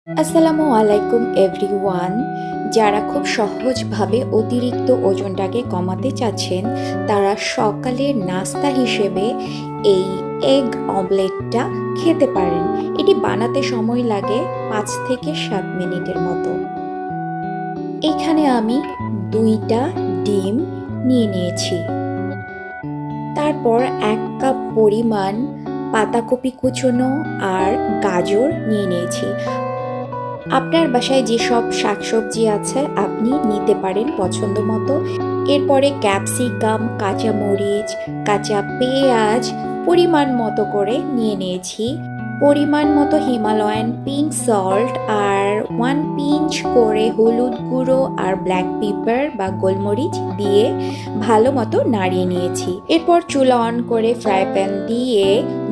আসসালামু আলাইকুম এভরিওয়ান। যারা খুব সহজভাবে অতিরিক্ত ওজনটাকে কমাতে চাচ্ছেন তারা সকালের নাস্তা হিসেবে এই এগ অমলেটটা খেতে পারেন। এটি বানাতে সময় লাগে 5 থেকে 7 মিনিটের মতো। এখানে আমি 2টা ডিম নিয়ে নিয়েছি। তারপর 1 কাপ পরিমাণ পাতাকপি কুচোনো আর গাজর নিয়ে নিয়েছি। আপনার বাসায় যেসব শাকসবজি আছে আপনি নিতে পারেন পছন্দ মতো। এরপরে ক্যাপসিকাম, কাঁচামরিচ, কাঁচা পেঁয়াজ পরিমাণ মতো করে নিয়ে নিয়েছি। পরিমাণ মতো হিমালয়ান পিঙ্ক সল্ট আর 1 পিঞ্চ করে হলুদ গুঁড়ো আর ব্ল্যাক পেপার বা গোলমরিচ দিয়ে ভালো মতো নাড়িয়ে নিয়েছি। এরপর চুলা অন করে ফ্রাই প্যান দিয়ে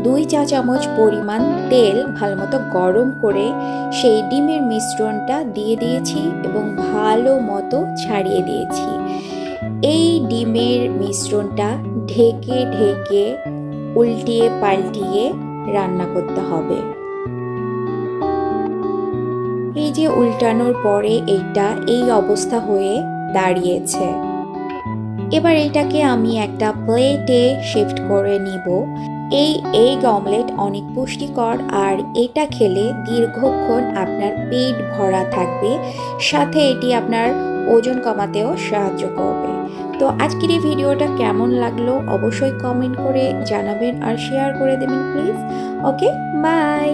2 চা চামচ পরিমাণ তেল ভালো মতো গরম করে সেই ডিমের মিশ্রণটা দিয়ে দিয়েছি এবং ভালো মতো ছাড়িয়ে দিয়েছি। এই ডিমের মিশ্রণটা ঢেকে ঢেকে উল্টিয়ে পাল্টিয়ে রান্না করতে হবে। এই যে উল্টানোর পরে এইটা এই অবস্থা হয়ে দাঁড়িয়েছে। এবার এটাকে আমি একটা প্লেটে শিফট করে নিব। এই এগ অমলেট অনেক পুষ্টিকর আর এটা খেলে দীর্ঘক্ষণ আপনার পেট ভরা থাকবে, সাথে এটি আপনার ওজন কমাতেও সাহায্য করবে। তো আজকের এই ভিডিওটা কেমন লাগলো অবশ্যই কমেন্ট করে জানাবেন আর শেয়ার করে দেবেন প্লিজ। Okay, by.